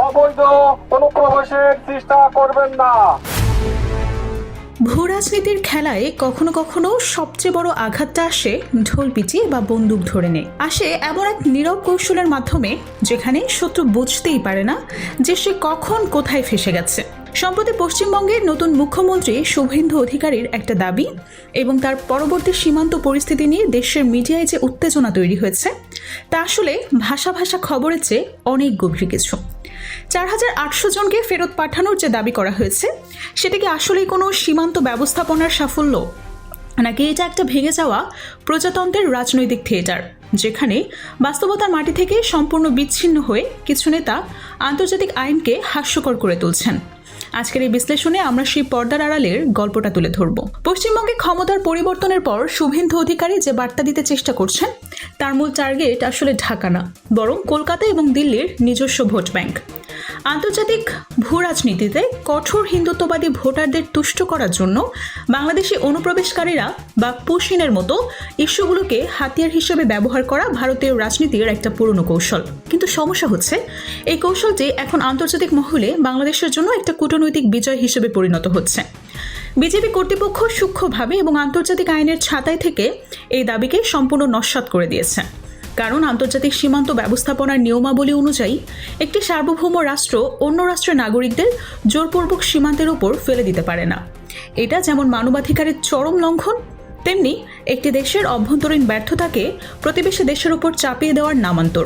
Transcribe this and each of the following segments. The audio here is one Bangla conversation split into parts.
অবৈধ অনুপ্রবেশের চেষ্টা করবেন না। ভূ রাজনীতির খেলায় কখনো কখনো সবচেয়ে বড় আঘাতটা আসে ঢোল পিটিয়ে বা বন্দুক ধরে নিয়ে আসে এমন এক নীরব কৌশলের মাধ্যমে, যেখানে শত্রু বুঝতেই পারে না যে সে কখন কোথায় ফেসে গেছে। সম্প্রতি পশ্চিমবঙ্গের নতুন মুখ্যমন্ত্রী শুভেন্দু অধিকারীর একটা দাবি এবং তার পরবর্তী সীমান্ত পরিস্থিতি নিয়ে দেশের মিডিয়ায় যে উত্তেজনা তৈরি হয়েছে তা আসলে ভাষা ভাষা খবরের চেয়ে অনেক গভীর কিছু। 4800 জনকে ফেরত পাঠানোর যে দাবি করা হয়েছে সেটা কি আসলেই কোনো সীমান্ত ব্যবস্থাপনার সাফল্য, নাকি এটা একটা ভেঙে যাওয়া প্রজাতন্ত্রের রাজনৈতিক থিয়েটার, যেখানে বাস্তবতার মাটি থেকে সম্পূর্ণ বিচ্ছিন্ন হয়ে কিছু নেতা আন্তর্জাতিক আইনকে হাস্যকর করে তুলছেন? আজকের এই বিশ্লেষণে আমরা সেই পর্দার আড়ালের গল্পটা তুলে ধরব। পশ্চিমবঙ্গে ক্ষমতার পরিবর্তনের পর শুভেন্দু অধিকারী যে বার্তা দিতে চেষ্টা করছেন তার মূল টার্গেট আসলে ঢাকা না, বরং কলকাতা এবং দিল্লির নিজস্ব ভোট ব্যাংক। আন্তর্জাতিক ভূ রাজনীতিতে কঠোর হিন্দুত্ববাদী ভোটারদের তুষ্ট করার জন্য বাংলাদেশি অনুপ্রবেশকারীরা বা পুশিনের মতো ইস্যুগুলোকে হাতিয়ার হিসেবে ব্যবহার করা ভারতীয় রাজনীতির একটা পুরনো কৌশল। কিন্তু সমস্যা হচ্ছে এই কৌশলটি এখন আন্তর্জাতিক মহলে বাংলাদেশের জন্য একটা কূটনৈতিক বিজয় হিসেবে পরিণত হচ্ছে। বিজেপি কর্তৃপক্ষ সূক্ষ্মভাবে এবং আন্তর্জাতিক আইনের ছাতায় থেকে এই দাবিকে সম্পূর্ণ নস্যাৎ করে দিয়েছে। কারণ আন্তর্জাতিক সীমান্ত ব্যবস্থাপনার নিয়মাবলী অনুযায়ী একটি সার্বভৌম রাষ্ট্র অন্য রাষ্ট্রের নাগরিকদের জোরপূর্বক সীমান্তের উপর ফেলে দিতে পারে না। এটা যেমন মানবাধিকারের চরম লঙ্ঘন, তেমনি একটি দেশের অভ্যন্তরীণ ব্যর্থতাকে প্রতিবেশী দেশের উপর চাপিয়ে দেওয়ার নামান্তর।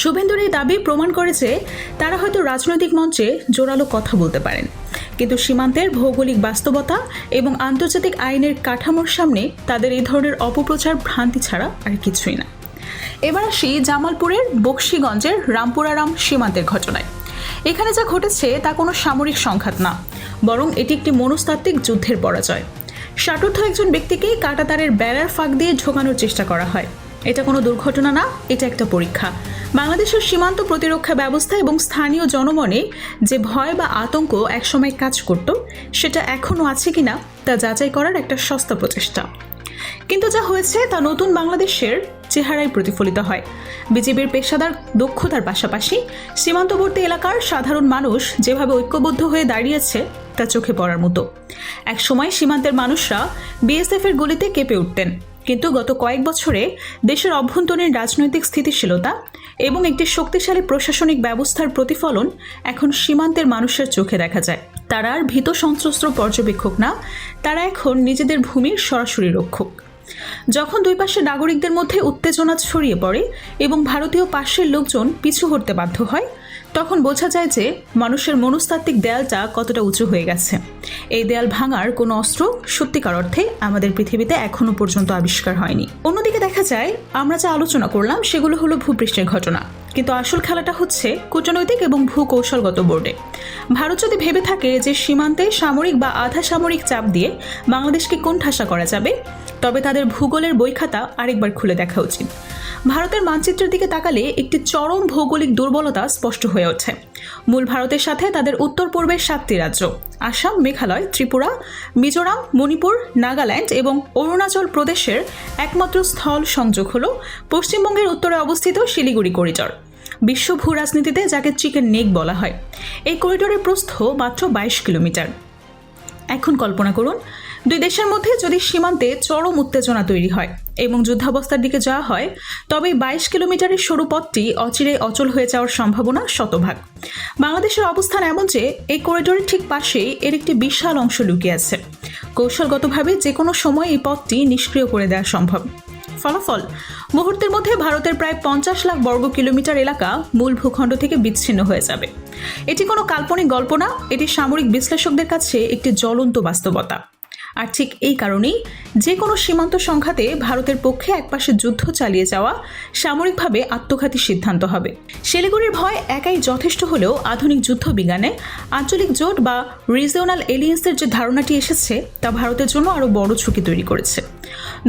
শুভেন্দুর এই দাবি প্রমাণ করে যে তারা হয়তো রাজনৈতিক মঞ্চে জোরালো কথা বলতে পারেন, কিন্তু সীমান্তের ভৌগোলিক বাস্তবতা এবং আন্তর্জাতিক আইনের কাঠামোর সামনে তাদের এই ধরনের অপপ্রচার ভ্রান্তি ছাড়া আর কিছুই না। এবার আসি জামালপুরের বক্সিগঞ্জের রামপুরারাম সীমান্তের ঘটনায়। এখানে যা ঘটেছে তা কোনো সামরিক সংঘাত না, বরং এটি একটি মনস্তাত্ত্বিক যুদ্ধের পরাজয়। ষাটোর্ধ্ব একজন ব্যক্তিকে কাঁটাতারের বেড়ার ফাঁক দিয়ে ঢোকানোর চেষ্টা করা হয়। এটা কোনো দুর্ঘটনা না, এটা একটা পরীক্ষা। বাংলাদেশের সীমান্ত প্রতিরক্ষা ব্যবস্থা এবং স্থানীয় জনমনে যে ভয় বা আতঙ্ক একসময় কাজ করত সেটা এখনও আছে কিনা তা যাচাই করার একটা সস্তা প্রচেষ্টা। কিন্তু যা হয়েছে তা নতুন বাংলাদেশের চেহারায় প্রতিফলিত হয়। বিজেপির পেশাদার দক্ষতার পাশাপাশি সীমান্তবর্তী এলাকার সাধারণ মানুষ যেভাবে ঐক্যবদ্ধ হয়ে দাঁড়িয়েছে তা চোখে পড়ার মতো। একসময় সীমান্তের মানুষরা বিএসএফের গুলিতে কেঁপে উঠতেন, কিন্তু গত কয়েক বছরে দেশের অভ্যন্তরীণ রাজনৈতিক স্থিতিশীলতা এবং একটি শক্তিশালী প্রশাসনিক ব্যবস্থার প্রতিফলন এখন সীমান্তের মানুষের চোখে দেখা যায়। তারা আর ভীত সন্ত্রস্ত পর্যবেক্ষক না, তারা এখন নিজেদের ভূমির সরাসরি রক্ষক। যখন দুই পাশের নাগরিকদের মধ্যে উত্তেজনা ছড়িয়ে পড়ে এবং ভারতীয় পাশের লোকজন পিছু হটতে বাধ্য হয়, তখন বোঝা যায় যে মানুষের মনস্তাত্ত্বিক দেয়ালটা কতটা উঁচু হয়ে গেছে। এই দেয়াল ভাঙার কোনো অস্ত্র সত্যিকার অর্থে আমাদের পৃথিবীতে এখনো পর্যন্ত আবিষ্কার হয়নি। অন্যদিকে দেখা যায় আমরা যা আলোচনা করলাম সেগুলো হলো ভূপৃষ্ঠের ঘটনা, কিন্তু আসল খেলাটা হচ্ছে কূটনৈতিক এবং ভূকৌশলগত বোর্ডে। ভারত যদি ভেবে থাকে যে সীমান্তে সামরিক বা আধা সামরিক চাপ দিয়ে বাংলাদেশকে কোণঠাসা করা যাবে, তবে তাদের ভূগোলের বইখাতা আরেকবার খুলে দেখা উচিত। ভারতের মানচিত্রের দিকে তাকালে একটি চরম ভৌগোলিক দুর্বলতা স্পষ্ট হয়ে ওঠে। মূল ভারতের সাথে তাদের উত্তর পূর্বের 7টি রাজ্য আসাম, মেঘালয়, ত্রিপুরা, মিজোরাম, মণিপুর, নাগাল্যান্ড এবং অরুণাচল প্রদেশের একমাত্র স্থল সংযোগ হল পশ্চিমবঙ্গের উত্তরে অবস্থিত শিলিগুড়ি করিডর। বিশ্ব ভূ রাজনীতিতে যাকে চিকেন নেক বলা হয়, এই করিডোরের প্রস্থ মাত্র 22 কিলোমিটার। এখন কল্পনা করুন, দুই দেশের মধ্যে যদি সীমান্তে চরম উত্তেজনা তৈরি হয় এবং যুদ্ধাবস্থার দিকে যাওয়া হয়, তবে 22 কিলোমিটারের সরু পথটি অচিরে অচল হয়ে যাওয়ার সম্ভাবনা শতভাগ। বাংলাদেশের অবস্থান এমন যে এই করিডোরের ঠিক পাশেই এর একটি বিশাল অংশ লুকিয়ে আছে। কৌশলগতভাবে যে কোনো সময় এই পথটি নিষ্ক্রিয় করে দেওয়া সম্ভব। ফলাফল, মুহূর্তের মধ্যে ভারতের প্রায় 50 লাখ বর্গ কিলোমিটার এলাকা মূল ভূখণ্ড থেকে বিচ্ছিন্ন হয়ে যাবে। এটি কোনো কাল্পনিক গল্প না, এটি সামরিক বিশ্লেষকদের কাছে একটি জ্বলন্ত বাস্তবতা। আর ঠিক এই কারণেই যে কোনো সীমান্ত সংঘাতে ভারতের পক্ষে একপাশে যুদ্ধ চালিয়ে যাওয়া সামরিকভাবে আত্মঘাতী সিদ্ধান্ত হবে। শিলিগুড়ির ভয় একাই যথেষ্ট হলেও আধুনিক যুদ্ধ বিজ্ঞানে আঞ্চলিক জোট বা রিজিওনাল এলিয়েন্সের যে ধারণাটি এসেছে তা ভারতের জন্য আরও বড় ঝুঁকি তৈরি করেছে।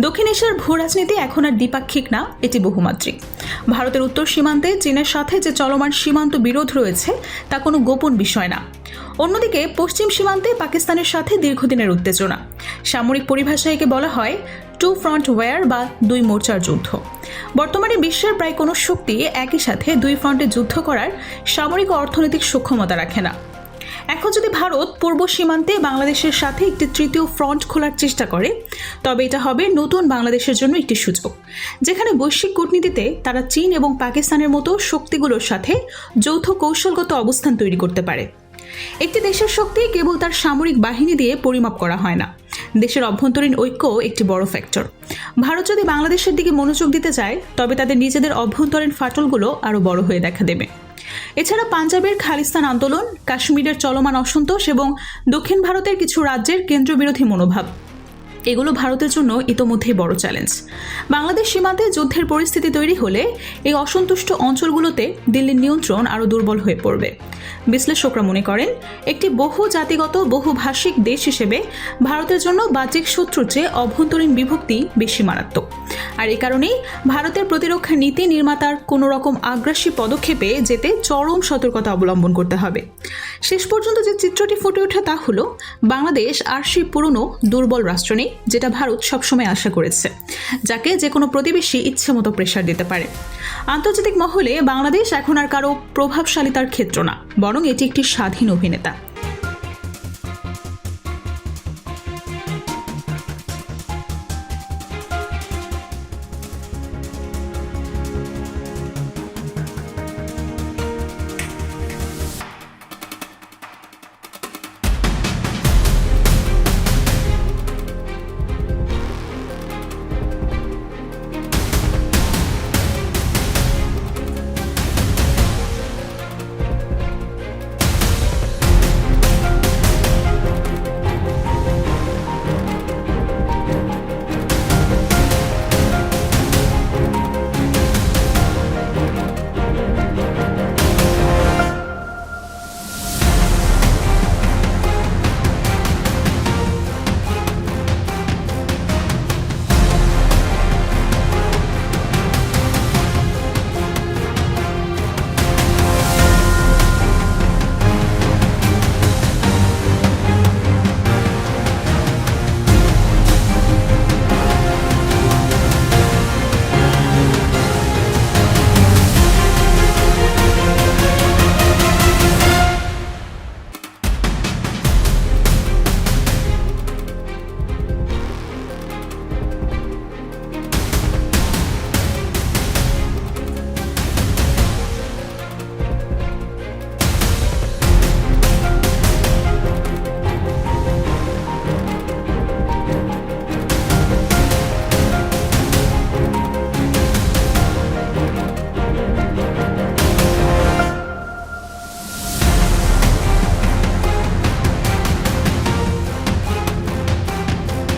দক্ষিণ এশিয়ার ভূ রাজনীতি এখন আর দ্বিপাক্ষিক না, এটি বহুমাত্রিক। ভারতের উত্তর সীমান্তে চীনের সাথে যে চলমান সীমান্ত বিরোধ রয়েছে তা কোনো গোপন বিষয় না, অন্যদিকে পশ্চিম সীমান্তে পাকিস্তানের সাথে দীর্ঘদিনের উত্তেজনা। সামরিক পরিভাষায় একে বলা হয় টু ফ্রন্ট ওয়্যার বা দুই মোর্চার যুদ্ধ। বর্তমানে বিশ্বের প্রায় কোনো শক্তি একই সাথে দুই ফ্রন্টে যুদ্ধ করার সামরিক ও অর্থনৈতিক সক্ষমতা রাখে না। এখন যদি ভারত পূর্ব সীমান্তে বাংলাদেশের সাথে একটি তৃতীয় ফ্রন্ট খোলার চেষ্টা করে, তবে এটা হবে নতুন বাংলাদেশের জন্য একটি সুযোগ, যেখানে বৈশ্বিক কূটনীতিতে তারা চীন এবং পাকিস্তানের মতো শক্তিগুলোর সাথে যৌথ কৌশলগত অবস্থান তৈরি করতে পারে। একটি দেশের শক্তি কেবল তার সামরিক বাহিনী দিয়ে পরিমাপ করা হয় না, দেশের অভ্যন্তরীণ ঐক্য একটি বড় ফ্যাক্টর। ভারত যদি বাংলাদেশের দিকে মনোযোগ দিতে চায়, তবে তাদের নিজেদের অভ্যন্তরীণ ফাটলগুলো আরও বড় হয়ে দেখা দেবে। এছাড়া পাঞ্জাবের খালিস্তান আন্দোলন, কাশ্মীরের চলমান অসন্তোষ এবং দক্ষিণ ভারতের কিছু রাজ্যের কেন্দ্রবিরোধী মনোভাব, এগুলো ভারতের জন্য ইতোমধ্যেই বড় চ্যালেঞ্জ। বাংলাদেশ সীমান্তে যুদ্ধের পরিস্থিতি তৈরি হলে এই অসন্তুষ্ট অঞ্চলগুলোতে দিল্লির নিয়ন্ত্রণ আরও দুর্বল হয়ে পড়বে। বিশ্লেষকরা মনে করেন, একটি বহু জাতিগত বহুভাষিক দেশ হিসেবে ভারতের জন্য বাহ্যিক শত্রুর চেয়ে অভ্যন্তরীণ বিভক্তি বেশি মারাত্মক। আর এই কারণেই ভারতের প্রতিরক্ষা নীতি নির্মাতার কোনো রকম আগ্রাসী পদক্ষেপে যেতে চরম সতর্কতা অবলম্বন করতে হবে। শেষ পর্যন্ত যে চিত্রটি ফুটে ওঠে তা হলো, বাংলাদেশ আর সেই পুরনো দুর্বল রাষ্ট্র নেই যেটা ভারত সবসময় আশা করেছে, যাকে যে কোনো প্রতিবেশী ইচ্ছে মতো প্রেশার দিতে পারে। আন্তর্জাতিক মহলে বাংলাদেশ এখন আর কারো প্রভাবশালিতার ক্ষেত্র না, বরং এটি একটি স্বাধীন অভিনেতা।